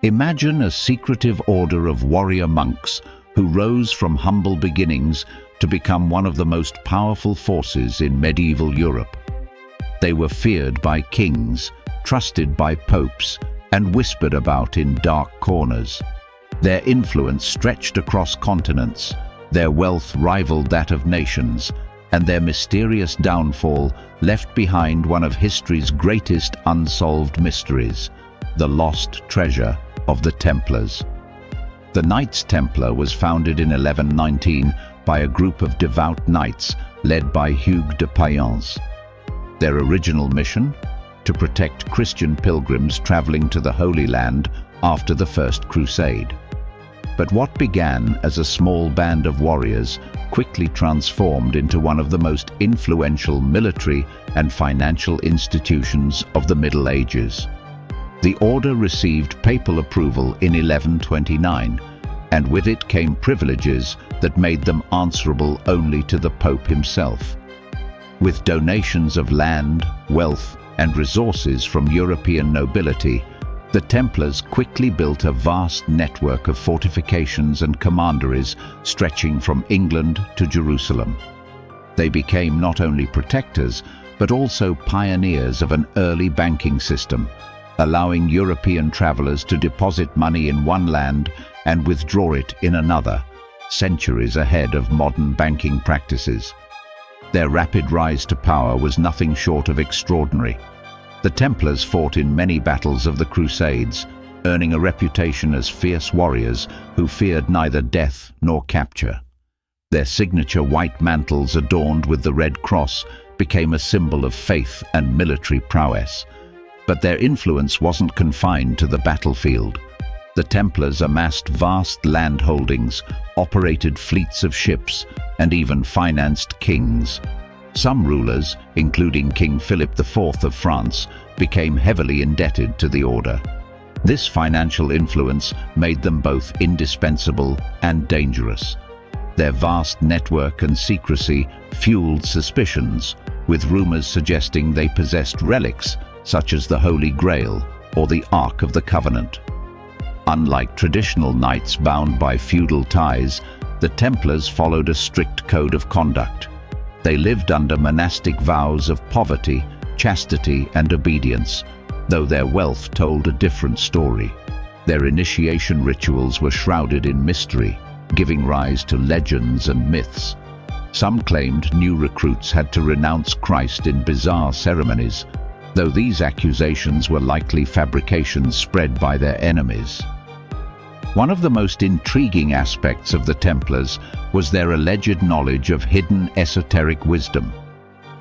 Imagine a secretive order of warrior monks who rose from humble beginnings to become one of the most powerful forces in medieval Europe. They were feared by kings, trusted by popes, and whispered about in dark corners. Their influence stretched across continents, their wealth rivaled that of nations, and their mysterious downfall left behind one of history's greatest unsolved mysteries, the lost treasure of the Templars. The Knights Templar was founded in 1119 by a group of devout knights led by Hugues de Payens. Their original mission? To protect Christian pilgrims traveling to the Holy Land after the First Crusade. But what began as a small band of warriors quickly transformed into one of the most influential military and financial institutions of the Middle Ages. The order received papal approval in 1129, and with it came privileges that made them answerable only to the Pope himself. With donations of land, wealth, and resources from European nobility, the Templars quickly built a vast network of fortifications and commanderies stretching from England to Jerusalem. They became not only protectors, but also pioneers of an early banking system, allowing European travelers to deposit money in one land and withdraw it in another, centuries ahead of modern banking practices. Their rapid rise to power was nothing short of extraordinary. The Templars fought in many battles of the Crusades, earning a reputation as fierce warriors who feared neither death nor capture. Their signature white mantles adorned with the Red Cross became a symbol of faith and military prowess. But their influence wasn't confined to the battlefield. The Templars amassed vast land holdings, operated fleets of ships, and even financed kings. Some rulers, including King Philip IV of France, became heavily indebted to the order. This financial influence made them both indispensable and dangerous. Their vast network and secrecy fueled suspicions, with rumors suggesting they possessed relics such as the Holy Grail or the Ark of the Covenant. Unlike traditional knights bound by feudal ties, the Templars followed a strict code of conduct. They lived under monastic vows of poverty, chastity, and obedience, though their wealth told a different story. Their initiation rituals were shrouded in mystery, giving rise to legends and myths. Some claimed new recruits had to renounce Christ in bizarre ceremonies, though these accusations were likely fabrications spread by their enemies. One of the most intriguing aspects of the Templars was their alleged knowledge of hidden esoteric wisdom.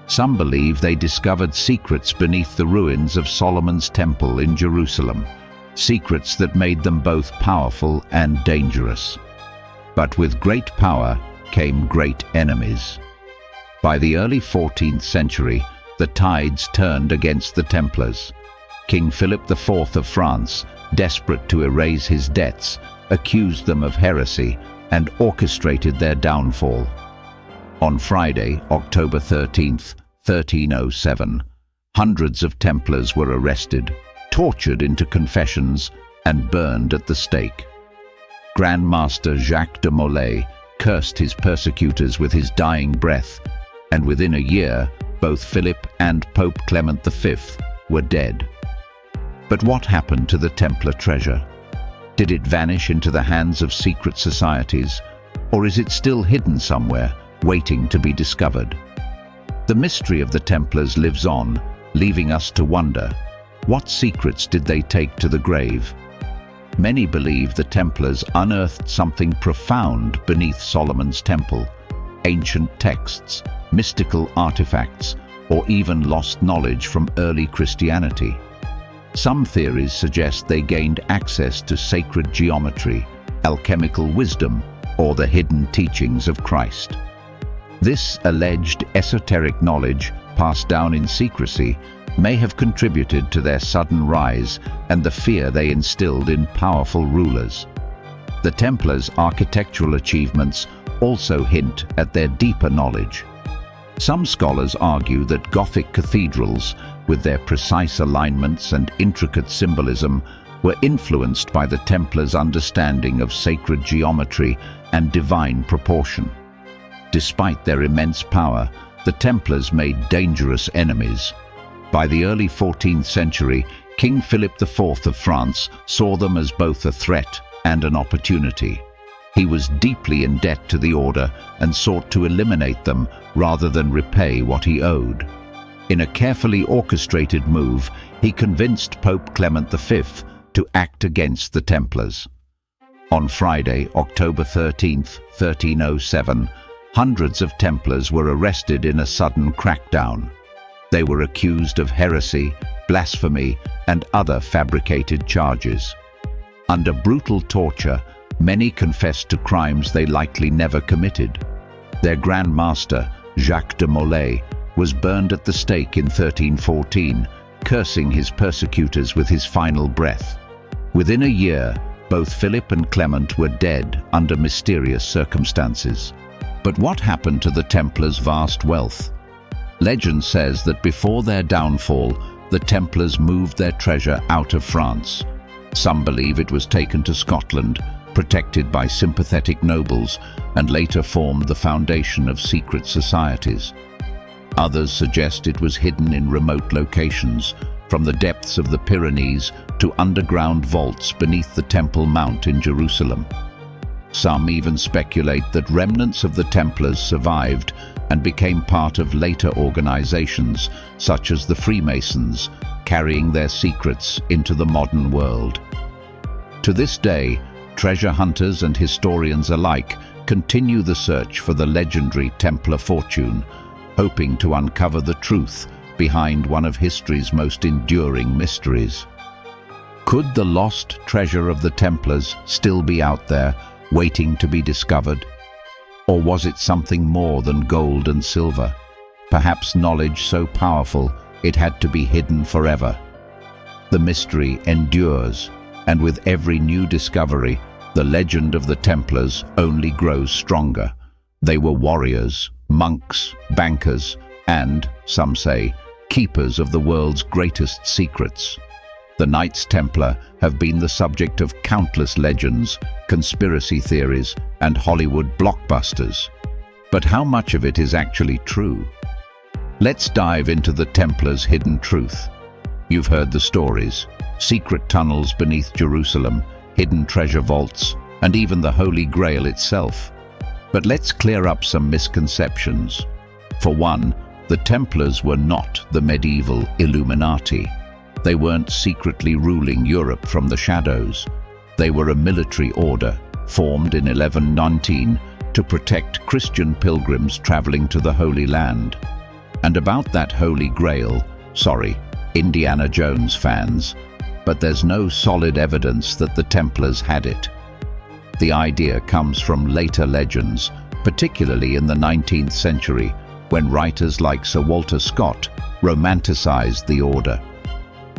Some believe they discovered secrets beneath the ruins of Solomon's Temple in Jerusalem, secrets that made them both powerful and dangerous. But with great power came great enemies. By the early 14th century, the tides turned against the Templars. King Philip IV of France, desperate to erase his debts, accused them of heresy and orchestrated their downfall. On Friday, October 13th, 1307, hundreds of Templars were arrested, tortured into confessions, and burned at the stake. Grand Master Jacques de Molay cursed his persecutors with his dying breath, and within a year, both Philip and Pope Clement V were dead. But what happened to the Templar treasure? Did it vanish into the hands of secret societies, or is it still hidden somewhere, waiting to be discovered? The mystery of the Templars lives on, leaving us to wonder, what secrets did they take to the grave? Many believe the Templars unearthed something profound beneath Solomon's Temple: ancient texts, mystical artifacts, or even lost knowledge from early Christianity. Some theories suggest they gained access to sacred geometry, alchemical wisdom, or the hidden teachings of Christ. This alleged esoteric knowledge, passed down in secrecy, may have contributed to their sudden rise and the fear they instilled in powerful rulers. The Templars' architectural achievements also hint at their deeper knowledge. Some scholars argue that Gothic cathedrals, with their precise alignments and intricate symbolism, were influenced by the Templars' understanding of sacred geometry and divine proportion. Despite their immense power, the Templars made dangerous enemies. By the early 14th century, King Philip IV of France saw them as both a threat and an opportunity. He was deeply in debt to the order and sought to eliminate them rather than repay what he owed. In a carefully orchestrated move, he convinced Pope Clement V to act against the Templars. On Friday, October 13, 1307, hundreds of Templars were arrested in a sudden crackdown. They were accused of heresy, blasphemy, and other fabricated charges. Under brutal torture, many confessed to crimes they likely never committed. Their Grand Master, Jacques de Molay, was burned at the stake in 1314, cursing his persecutors with his final breath. Within a year, both Philip and Clement were dead under mysterious circumstances. But what happened to the Templars' vast wealth? Legend says that before their downfall, the Templars moved their treasure out of France. Some believe it was taken to Scotland, protected by sympathetic nobles, and later formed the foundation of secret societies. Others suggest it was hidden in remote locations, from the depths of the Pyrenees to underground vaults beneath the Temple Mount in Jerusalem. Some even speculate that remnants of the Templars survived and became part of later organizations, such as the Freemasons, carrying their secrets into the modern world. To this day, treasure hunters and historians alike continue the search for the legendary Templar fortune, hoping to uncover the truth behind one of history's most enduring mysteries. Could the lost treasure of the Templars still be out there, waiting to be discovered? Or was it something more than gold and silver? Perhaps knowledge so powerful it had to be hidden forever. The mystery endures, and with every new discovery, the legend of the Templars only grows stronger. They were warriors, monks, bankers, and, some say, keepers of the world's greatest secrets. The Knights Templar have been the subject of countless legends, conspiracy theories, and Hollywood blockbusters. But how much of it is actually true? Let's dive into the Templars' hidden truth. You've heard the stories: secret tunnels beneath Jerusalem, hidden treasure vaults, and even the Holy Grail itself. But let's clear up some misconceptions. For one, the Templars were not the medieval Illuminati. They weren't secretly ruling Europe from the shadows. They were a military order, formed in 1119 to protect Christian pilgrims traveling to the Holy Land. And about that Holy Grail, sorry, Indiana Jones fans, but there's no solid evidence that the Templars had it. The idea comes from later legends, particularly in the 19th century, when writers like Sir Walter Scott romanticized the order.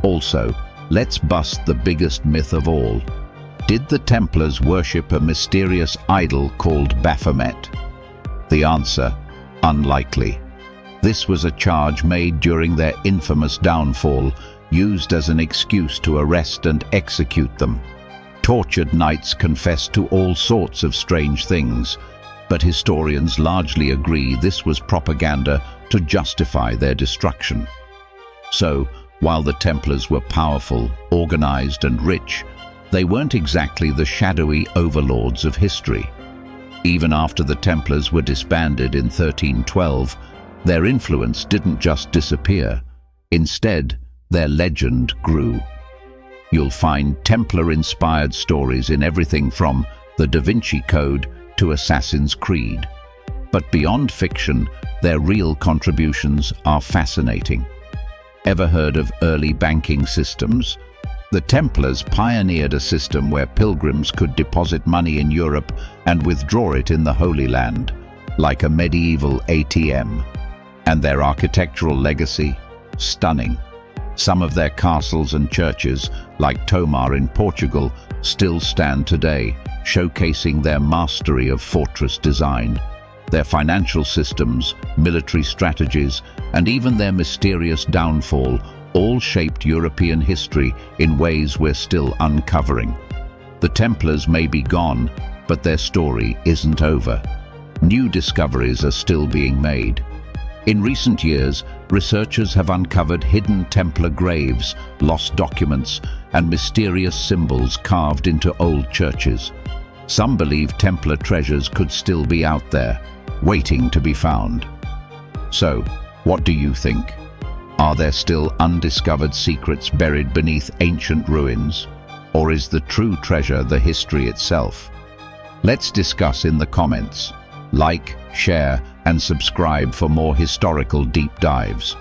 Also, let's bust the biggest myth of all. Did the Templars worship a mysterious idol called Baphomet? The answer: unlikely. This was a charge made during their infamous downfall, used as an excuse to arrest and execute them. Tortured knights confessed to all sorts of strange things, but historians largely agree this was propaganda to justify their destruction. So, while the Templars were powerful, organized, and rich, they weren't exactly the shadowy overlords of history. Even after the Templars were disbanded in 1312, their influence didn't just disappear. Instead, their legend grew. You'll find Templar-inspired stories in everything from the Da Vinci Code to Assassin's Creed. But beyond fiction, their real contributions are fascinating. Ever heard of early banking systems? The Templars pioneered a system where pilgrims could deposit money in Europe and withdraw it in the Holy Land, like a medieval ATM. And their architectural legacy? Stunning. Some of their castles and churches, like Tomar in Portugal, still stand today, showcasing their mastery of fortress design. Their financial systems, military strategies, and even their mysterious downfall all shaped European history in ways we're still uncovering. The Templars may be gone, but their story isn't over. New discoveries are still being made. In recent years, researchers have uncovered hidden Templar graves, lost documents, and mysterious symbols carved into old churches. Some believe Templar treasures could still be out there, waiting to be found. So, what do you think? Are there still undiscovered secrets buried beneath ancient ruins? Or is the true treasure the history itself? Let's discuss in the comments. Like, share, and subscribe for more historical deep dives.